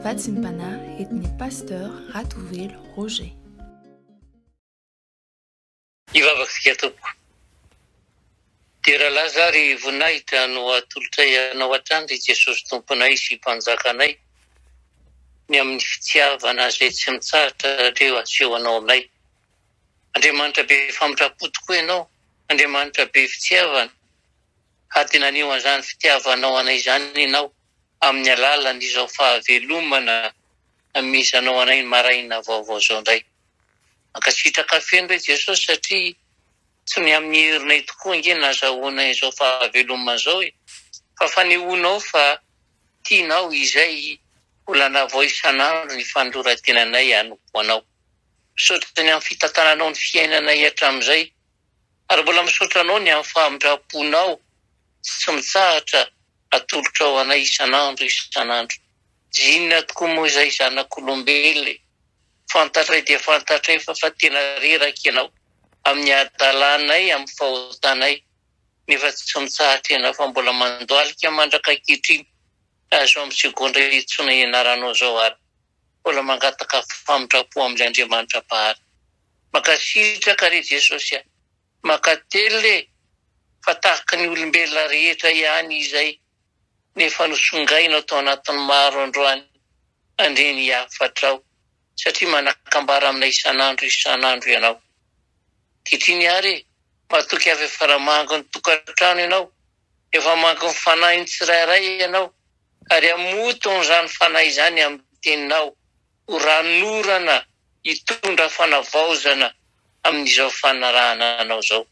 Vatsim-pana etny pasteur Ratovelo Roger. Ivavaka tompoko. Dia raha Lazary voninahitra no atolotra ianao hatrany ry Jesosy tomponay sy mpanjakanay, ny amin'ny fitiavana izay tsy mitsahatra reo aseho anao aminay. Andriamanitra be famindrapo tokoa ianao, Andriamanitra be fitiavana, tena anio an'izany fitiavanao anay izany ianao amin'ny alalan'izao fahavelomana amizanao anay maraina vaovao izao indray. Mankasitraka feno re Jesosy satria tsy ny amin'ny herinay tokoa nge nazahoana izao fahavelomana izao fa fanehoanao fa tianao izay mbola navao isan'andro ny fandroratenanay hanompo anao. Misaotra ny amin'ny fitantananao ny fiainanay hatramin'izay, ary mbola misaotra anao ny amin'ny fahamindraponao tsy mitsahatra atolotra ao anay isan'andro isan'andro. Zinona tokoa moa izay zanak'olombelona, fantatray dia fantatray fa tena reraka ianao amin'ny adalanay, amin'ny fahotanay, nefa tsy mitsahatra ianao fa mbola mandoalika mandraka ankehitriny azo amin'ny segondra itsona ianaranao zao ary mbola mangataka famindrapo amin'ny Andriamanitra Pahary. Mankasitraka re Jesosy, makately fa tahaka ny olombelona rehetra ihany izay nefa nosongainao tao anatin'ny maro androany andreny hiafatrao satria manakambara aminay isan'andro ianao. Kehitriny ary matoky avy efa rahamango ny tokantrano ianao, efa mango ny fanahy ny tsirairay ianao, ary amoto n'izany fanahy izany amin'ny teninao ho ranorana hitondra fanavaozana amin'izao fanarahana anao zao.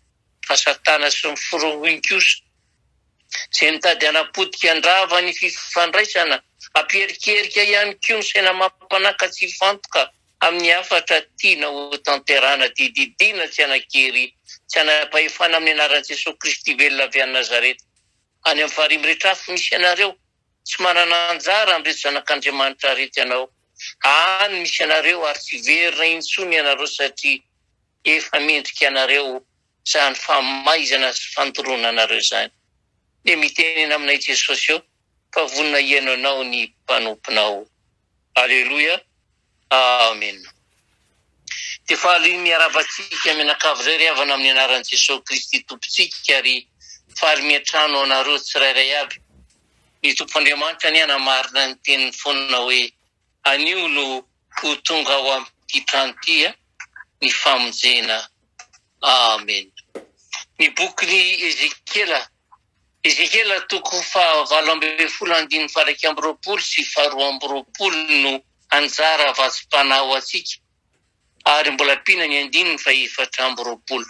Fasatana sy ny forohoiny kosa izay mitady hanapotika andrava ny fifandraisana, ampiherikerika ihany koa ny saina mampanaka tsy fantoka amin'ny hafatra tiana ho tanterana dididiana tsy anakery, tsy anapahefana amin'ny anaran'i Jesosy Kristy velona avy any Nazareta. Any amin'ny varimy rehetra afo misy ianareo, tsy manana anjara amin'ireto zanak'Andriamanitra rehetra ianao. Any misy ianareo ary tsy verina intsony ianareo satria efa mendrika ianareo izany famaizana sy fandoroana anareo izany. Dia mitenena aminay Jesosy eo fa vonina ianao ny mpanomponao. Aleluia. Amen. Dia fahaly miaravatsika menakavy iray avana amin'ny anaran'i Jesosy Kristy tompontsika ary fahaly miantrano anareo tsirairay avy. Ny Tompo Andriamanitra ny anamarina ny teniny foana hoe anio no ho tonga ao amin'ity trano ity ny famonjena. Amen. Ny bokin'ny Ezekiela toko fa 7:120 sy 2:20 no anjara vatsim-panahy atsika, ary mbola pina ny 4:20.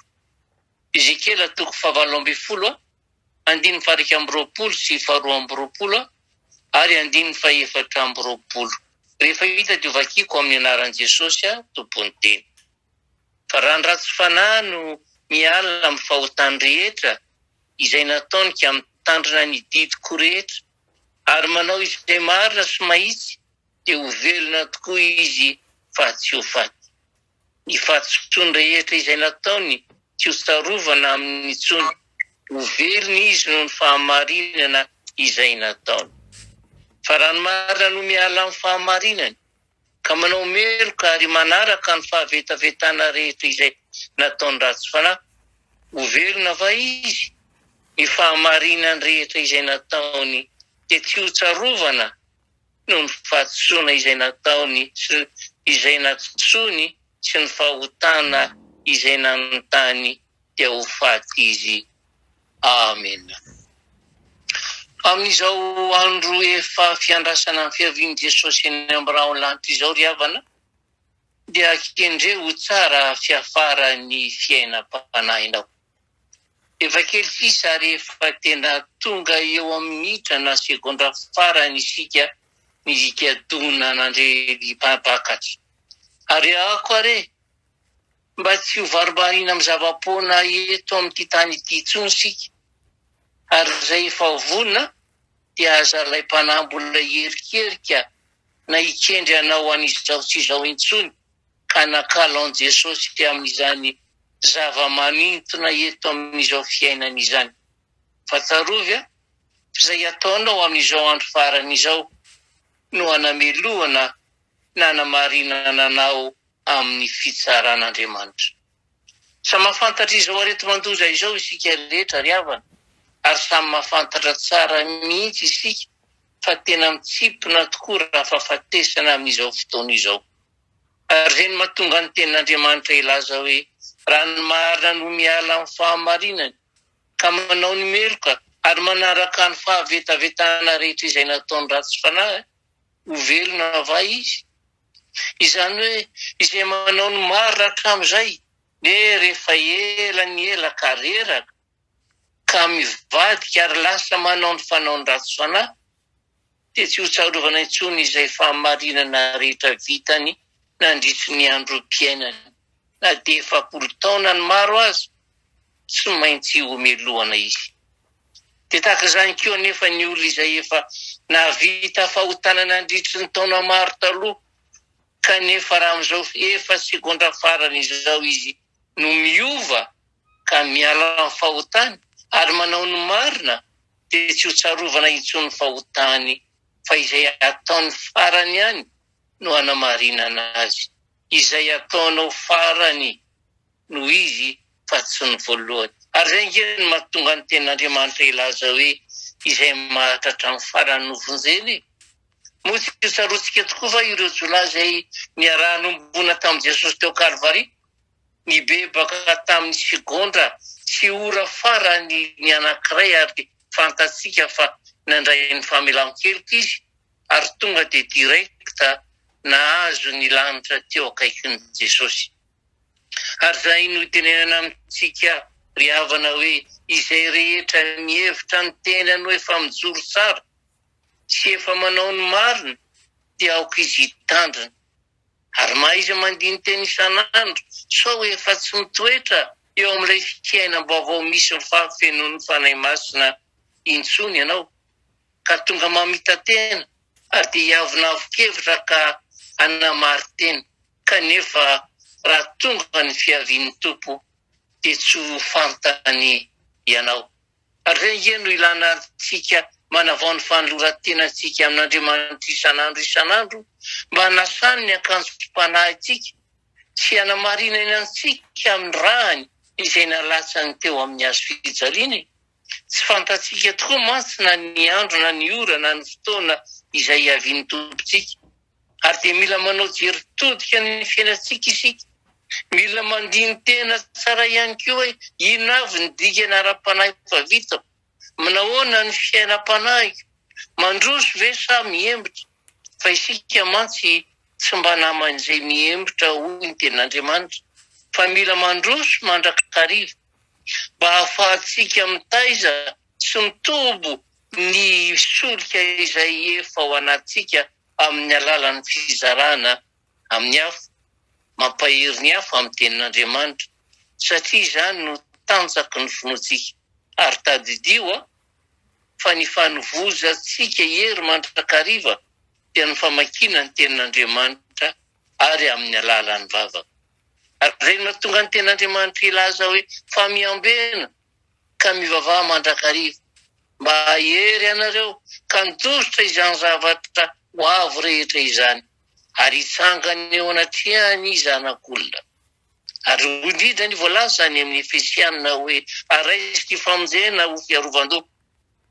Ezekiela toko fa 7:120 sy 2:20 ary 4:20. Rehefa hita dia vakiko amin'ny anaran'i Jesosy tompony teny. Fa raha ny ratsy fanahy no miala amin'ny fahotany rehetra izay nataony ka mitandrina ny didiko rehetra, ary manao izay marina sy mahitsy, dia ho velona tokoa izy fa tsy ho faty. Ny fatsotrony rehetra izay nataony tsy ho tsarovana amin'ny tsony, ho velona izy noho ny fahamarinana izay nataony. Fa raha ny marina no miala amin'ny fahamarinany ka manao meloka ary manaraka ny fahavetavetana rehetra izay nataony ratsy fanahy, ho velona va izy? Ny fahamarinany rehetra izay nataony dia tsy ho tsarovana noho ny fahatsoana izay nataony sy izay natsony sy ny fahotana izay nanontany dia ho faty izy. Amen. Amin'izao andro efa fiandrasana amin'ny fiavian'i Jesosy eny amin'ny raha lanitra izao ry havana, dia kendreo ho tsara fiafara ny fiainam-panahinao. Efa kely sisa ary efa tena tonga eo amin'ny minitra na segondra farany isika nizikadona nandrely mpakatra. Ary ako are, mba tsy ho varobarina amin'ny zava-poana eto amin'ity tany ity intsony sika, ary izay efa vonona dia azalay mpanahy mbola herikerika na hikendry anao an'izao tsy izao intsony, ka nakalaon Jesosy amin'izany zava-manintona eto amin'izao fiainana izany. Fa tsarovy izay ataonao amin'izao andro farany izao, no hanamelohana na hanamarinana anao amin'ny fitsaran'Andriamanitra. Samy mahafantatra izao areto mandoza izao isika rehetra ry havana, ary samy mahafantatra tsara mihitsy isika fa tena mitsipona tokoa raha fahafatesana amin'izao fotoana izao. Ary izay no mahatonga ny tenin'Andriamanitra ilaza hoe raha ny marina no miala amin'ny fahamarinany ka manao ny meloka ary manaraka ny fahavetavetana rehetra izay nataony ratsy fanahy, ho velona ava izy. Izany hoe izay manao ny marina hatramin'izay rehefa ela ny ela ka reraka ka mivadika ary lasa manao ny fanaony ratsy fanahy, dia tsy ho tsarovana intsony izay fahamarinana rehetra vitany nandritry ny androm-piainany. Na dia 100 taona ny maro azy, tsy maintsy homelohana izy. Dia tahaka izany koa anefa ny olona izay efa nahavita fahotana nandritry ny taona maro taloha, kanefa raha amin'izao efa segondra farany izao izy no miova ka miala amin'ny fahotany ary manao ny marina, dia tsy ho tsarovana intsony fahotany fa izay ataony farany ihany no hanamarinana azy. Izay ataonao farany no izy fa tsy ny voalohany. Ary izay nge no mahatonga ny tenin'Andriamanitra ilaza hoe izay mahatratra ny farany no vonjeny. Moa tsy tsaroantsika tokoa fa ireo jolahy izay niarahanombona tamin'i Jesosy teo Kalvari, nibebaka tamin'ny segondra tsy ora farany ny anankiray, ary fantatsika fa nandray ny famelan-keloka izy ary tonga dia direkta nahazo ny lanitra teo akaikin'i Jesosy. Ary izay no tenenana amintsika ry havana hoe izay rehetra mihevitra ny tenany hoe efa mijoro tsara sy efa manao ny marina dia aoka izy hitandrina. Ary maiza mandihy ny teny isan'andro sao efa tsy mitoetra eo amin'ilay fiainam-baovao misy ny fahafenoan'ny fanahy masina intsony ianao, ka tonga mamita tena ary dia hiavina avo-kevitra ka hanamary tena, kanefa raha tonga ny fiavian'ny tompo dia tsy ho fantany ianao. Ary izay nge no ilana antsika manavao ny fanoloran-tenantsika amin'Andriamanitra isan'andro mba hanasany ny akanjo-panahy antsika sy hanamarinany antsika amin'ny rahany izay nalatsany teo amin'ny hazo fijaliana. Tsy fantatsika tokoa mantsy na ny andro na ny ora na ny fotoana izay hiavian'ny tompontsika, ary dia mila manao jeritodika ny fiainantsika isika. Mila mandiny tena tsara ihany koa hoe inona avy ny dikana ara-panahy fa vitako, manahoana ny fiainam-panahiko, mandroso ve sa mihembitra? Fa isika mantsy tsy mba naman'izay mihembitra hoy ny tenin'Andriamanitra, fa mila mandroso mandrakariva mba hahafahantsika mitaiza sy mitobo ny solika izay efa ao anatsika amin'ny alalan'ny fizarana amin'ny hafa, mampahery ny hafa amin'ny tenin'Andriamanitra, satria izany no tanjaky ny finoantsika. Ary tadidio fa ny fanovozantsika hery mandrakariva dia ny famakiana ny tenin'Andriamanitra ary amin'ny alalan'ny vavaka. Ary izay no tonga ny tenin'Andriamanitra ilaza hoe fa miambena ka mivavaha mandrakariva mba hahery ianareo ka nitorotra izany zavatra ho avo rehetra izany ary hitsangany eo anatrehany zanak'olona. Ary indrindra ny voalaza ny amin'ny Efesianina hoe araisika famonjena ho fiarovan-doha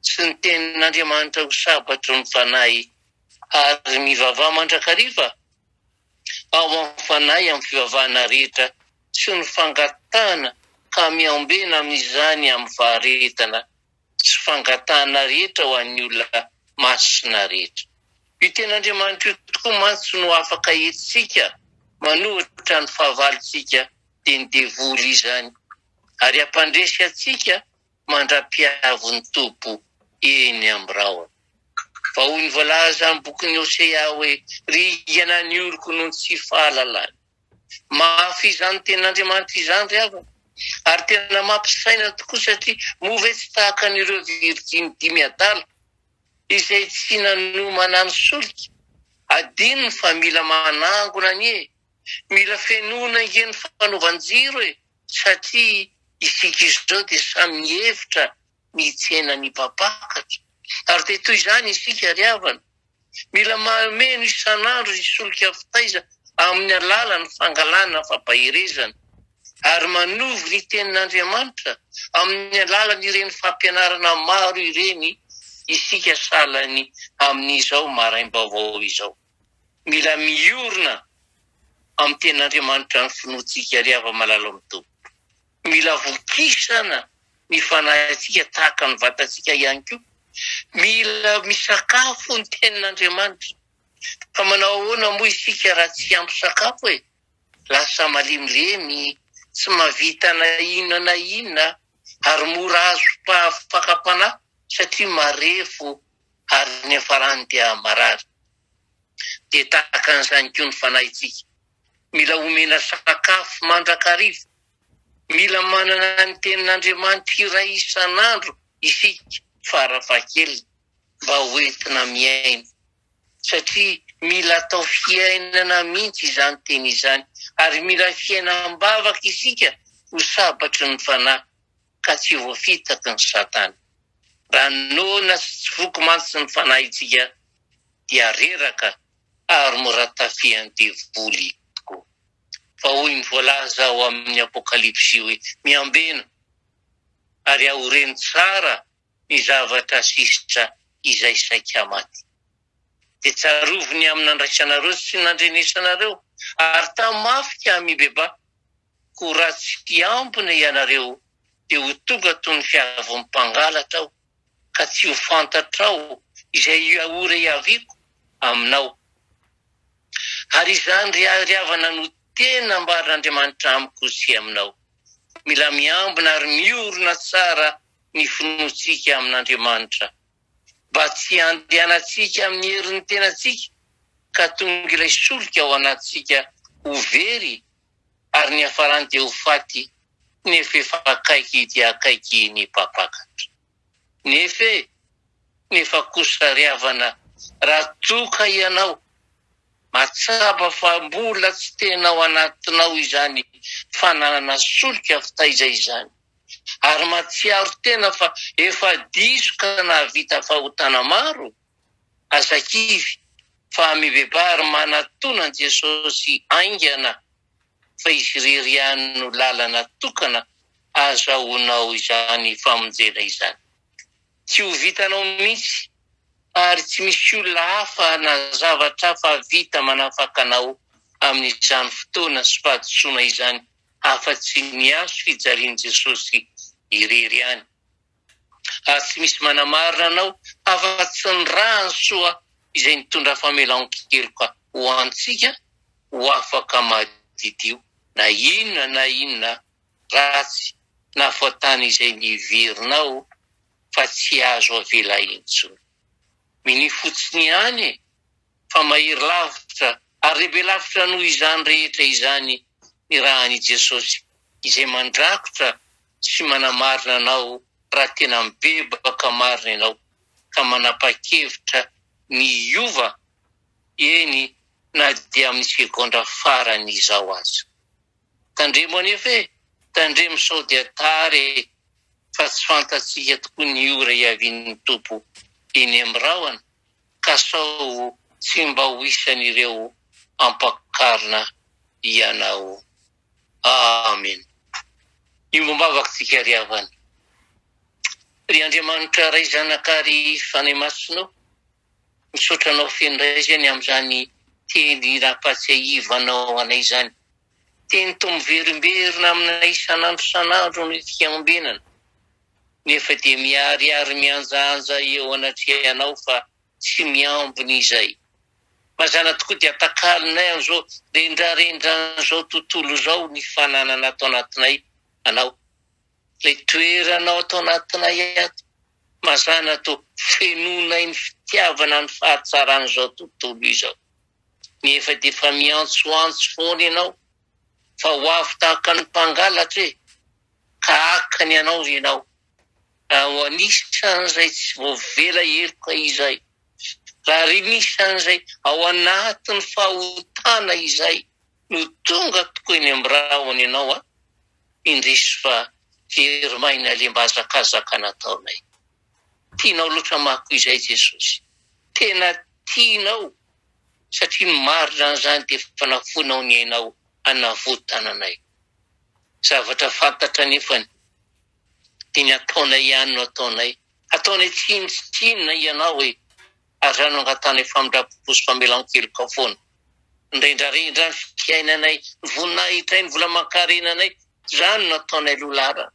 sy ny tenin'Andriamanitra ho sabatry ny fanahy ary mivavaha mandrakariva ao amin'ny fanahy amin'ny fivavahana rehetra sy ny fangatahana ka miambena amin'izany amin'ny faharetana sy fangatahana rehetra ho an'ny olona masina rehetra. Io tenin'Andriamanitra io tokoa mantsy no afaka hetsika manohitra ny fahavalitsika dia ny devoly izany ary ampandresy atsika mandra-piavo ny tompo eny amin'ny rahona. Fa hoy ny voalaza amin'ny bokin'ny Hosea hoe rigana ny oloko noho ny tsy fahalalany. Mafy izany tenin'Andriamanitra izany ry havana, ary tena mampisaina tokoa satria move tsy tahaka an'ireo virginy 5 izay tsy nanomana ny solika. Adinony fa mila manangona ny mila fenoana nge ny fanaovanjiro satria isika izao dia samy mihevitra mihitsena ny papakatra. Ary dia toy izany isika ry havana, mila mameno isan'andro ny solika fitaiza amin'ny alalan'ny fangalana fampahirezana ary manovy ny tenin'Andriamanitra amin'ny alalan'ireny fampianarana maro ireny isika salany amin'izao maraim-baovao izao. Mila miorina amin'ny tenin'Andriamanitra ny finoantsika ry hava-malala amin'ny tompo. Mila vokisana ny fanahintsika tahaka ny vatantsika ihany koa. Mila misakafo ny tenin'Andriamanitra. Fa manao ahoana moa isika raha tsy ampy sakafo e? Lasa malemilemy, tsy mahavita na inona ary mora azo fakapana satria marefo ary ny hafarany dia marary. Dia tahaka an'izany koa ny fanahintsika. Mila omena sakafo mandrakariva. Mila manana ny tenin'Andriamanitra iray isan'andro isika farafahakeliny mba hoentina miaina. Satria mila atao fiainana mihitsy izany teny izany ary mila fiainam-bavaka isika ho sabatry ny fanahy ka tsy voafitaky ny Satana. Raha noana tsy voky mantsy ny fanahintsika dia reraka ary mora tafian'ny devoly tokoa. Fa hoy ny voalaza ao amin'ny Apokalipsy hoe miambena ary ahoreny tsara ny zavatra sisitra izay saika maty. Dia tsaroviny amin'ny andraisanareo sy nandrenesanareo ary tamafika mibeba ko raha tsy ambina ianareo dia ho tonga toy ny fiavon'ny mpangalatra aho ka tsy ho fantatrao izay ahora iaviko aminao. Ary izany ry havana no tena ambaran'Andriamanitra amiko sy aminao. Mila miambina ary miorina tsara ny finoantsika amin'Andriamanitra mba tsy andehanantsika amin'ny herin'ny tenantsika ka tonga ilay solika ao anatsika ho very ary ny hafarany dia ho faty nefa efa akaiky dia akaiky ny mpapakatra. Nefa kosa ry havana raha toka ianao matsapa fa mbola tsy tena ao anatinao izany fananana solika fitaiza izany ary matsiaro tena fa efa diso ka nahavita fahotana maro, azakivy fa mibebary manatonan Jesosy aingana fa izy irery ihany no lalana tokana azahoanao izany famonjena izany. Tsy ho vitanao mihitsy ary tsy misy olona hafa na zavatra hafa vita manafaka anao amin'izany fotoana sy fahadisoana izany afa-tsy ny azo fijalian'i Jesosy irery ihany. Ary tsy misy manamarina anao afa-tsy ny rany soa izay nitondra famelan-keloka ho antsika ho afaka madidio na inona ratsy na fatany izay niverinao fa tsy azo avela intsony. Mini fotsiny ihany fa mahery lavitra ary lehibe lavitra noho izany rehetra izany ny rahan'i Jesosy izay mandrakotra sy manamarina anao raha tena mibebaka marina ianao ka manapa-kevitra ny iova eny na dia amin'ny segondra farany izao aza. Tandremo anefa tandremo sao dia tary fa tsy fantatsika tokoa ny ora iavian'ny tompo eny amin'ny rahona ka sao tsy mba ho isan'ireo ampakarina ianao. Amen. Iombam-bavakantsika ry havana. Ry Andriamanitra ray zanakary fanahy masinao, misotranao fendray zany amin'izany teny rapatsiaivanao anay izany. Teny to miverimberina aminay isan'andro ny fiambenana. Nefa dia miariary mianjaanja eo anatrehanao fa tsy miambina izay. Mazana tokoa dia takalinay amin'izao rendrarendran'izao tontolo izao ny fananana atao anatinay anao. Ilay toeranao atao anatinay ato. Mazana to fenonay ny fitiavana ny fahatsaran'izao tontolo izao. Nefa dia fa miantsoantso foana ianao fa ho avy tahaka ny mpangalatra e. Ka akany ianao ianao. Raha ho anisan'izay tsy voavela heloka izay. Raha rinisan'izay ao anatin'ny fahotana izay no tonga tokoa eny amin'ny rahona ianao indrisy fa verimaina lembazakazaka nataonay. Tianao loatra mako izay Jesosy. Tena tianao satria ny marina n'izany dia fanafonao ny ainao anavotananay. Zavatra fantatra nefany dia ny ataonay ihany no ataonay. Ataonay tsinona ianao hoe ary rano angatany famindra-posy famelan-keloka foana. Nrendrarendra ny fiainanay, ny voninahitray, ny vola-mankarenanay, zany no ataonay lolara.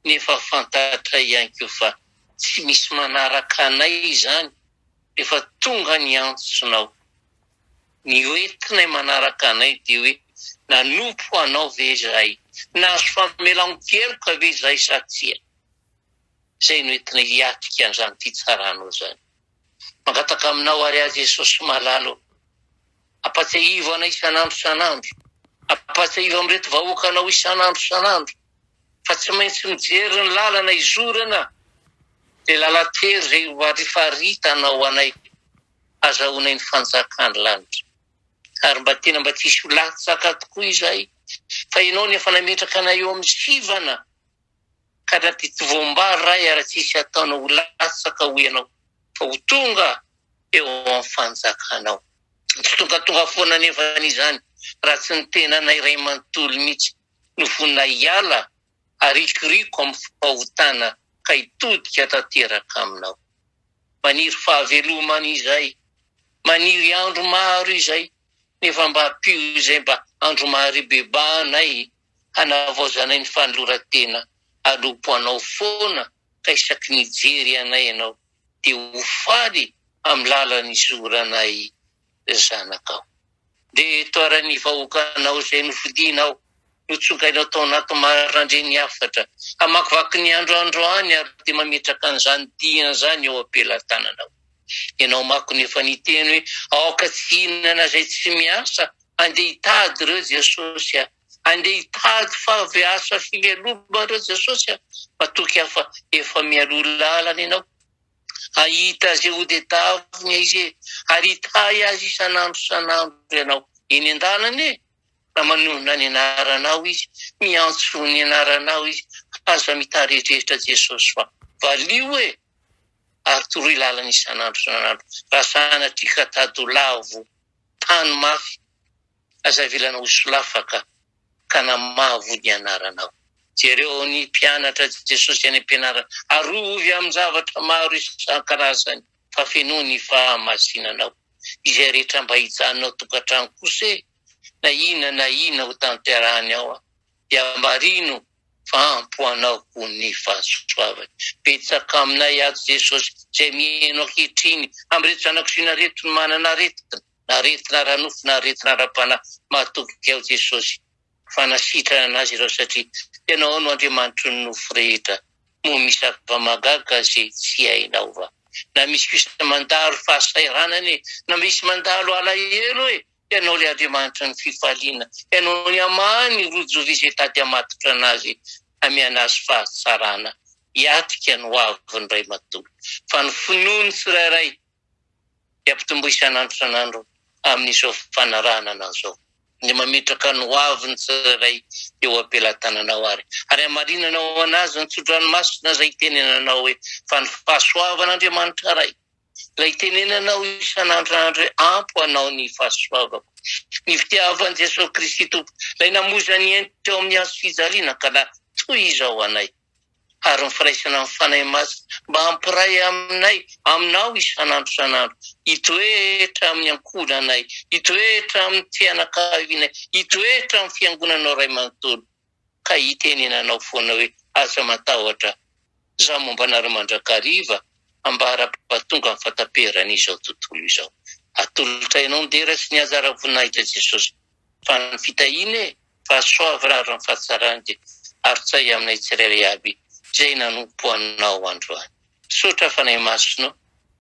Nefa fantatra ihany koa fa tsy misy manaraka anay izany efa tonga ny antsonao. Ny oentinay manaraka anay dia hoe nanompo anao ve zahay, nahazo famelan-keloka ve zahay sa tsia. Zay no entina hiatrika an'izany fitsaranao zany. Mangataka aminao ary azy Jesosy malalo, ampatsiahivo anay isan'andro. Ampatsiahivo amin'reto vahoakanao isan'andro. Fa tsy maintsy mijery ny lalana izorana. Dia lalatery zay faritanao anay azahoanay ny fanjakany lanitra. Ary mba tsisy ho latsaka tokoa izay. Fa ianao ny efa nametraka anay eo amin'ny sivana. Ka raha ty voambary ray ary tsisy ataonao ho latsaka ho ianao. Fa ho tonga eo amin'ny fanjakanao. Tsy tonga foana nefany izany raha tsy ny tenanay ray manontolo mihitsy no vonay hiala arikiriko amin'ny fahotana ka hitodika tanteraka aminao. Maniry fahavelomana izay, maniry andro maro izay, nefa mba hampio izay mba andro maro bebanay hanavaozanay ny fanoloran-tena alompo anao foana ka isaky nijery anay ianao dia ho faly amin'ny lalany izoranay zanakao. Dia toarany vahoakanao izay novidinao notsokainao tao anaty marandre ny afatra, hamakivaky ny androany ary dia mametraka an'izany diana zany eo ampelantananao. Ianao mako nefa niteny hoe aoka tsy hinana izay tsy miasa, andeha hitady ireo Jesosy a, andeha hitady asa fivelomana ireo Jesosy a. Matoky afa efa mialoha lalana ianao. Ahita azy ho dia davony izy ary hitay azy isan'andro ianao eny an-dalana e. Na manonona ny anaranao izy, miantso ny anaranao izy, aza mitaritrehitra Jesosy fa valio e. Ary toroy lalana isan'andro. Raha sanatrika tady lavo, tany mafy, aza vilana ho solafaka ka namavo ny anaranao. Jereo ny mpianatra Jesosy any am-pianarana, arovy amin'ny zavatra maro isan-karazany fa fenoa ny fahamasinanao. Izay rehetra mba hijanonao tokantrano kosa e. Na ina ho tanterahany ao dia marino fa ampoanao ko ny fahasoavany. Betsaka aminay ato Jesosy izay mihaino ankehitriny amin'reto zanak'isy nareto ny manana aretina ranofo na aretina ara-panahy. Matoky ao Jesosy fanasitrana anazy ireo satria ianao no Andriamanitry ny nofo rehetra. Mo misy ava-magaga izay tsy hainao va? Na misy mandalo fahasairanany e, na misy mandalo alahelo e. Ianao le Andriamanitra ny fifaliana, ianao ny amany rojo izay tady amatotra anazy amiana azy fahatsarana. Hiatrika ny hoavy ny ray matory. Fa ny finoany tsirairay dia ampitombo isan'andro amin'izao fanarahana anazao. Ny mametraka ny hoavy ny tsirairay eo ampelantananao ary amarinanao anazy ny tsodranomasina izay tenenanao hoe fa ny fahasoavan'Andriamanitra ray. Ilay tenenanao isan'andro ampo anao ny fahasoavako. Ny fitiavan'i Jesosy Kristy Tompo, ilay namozany eny teo amin'ny hazo fijaliana ka na toy izao anay. Ary ny firaisana amin'ny fanahy masina mba hampiray aminao isan'andro. Hitoetra amin'ny ankohonanay, hitoetra amin'ny fianakavianay, hitoetra amin'ny fiangonanao ray manontolo. Ka hitenenanao foana hoe aza matahotra za momba anary mandrakariva ambara-pahatonga amin'ny fataperana izao tontolo izao. Atolotrainao ny dera sy ny anjara voninahitra Jesosy. Fa ny fitahiana e, fahasoavy raro amin'ny fahatsarany dia arotsay aminay tsirairay aby izay nanompo anao androany. Sotra fanahy masino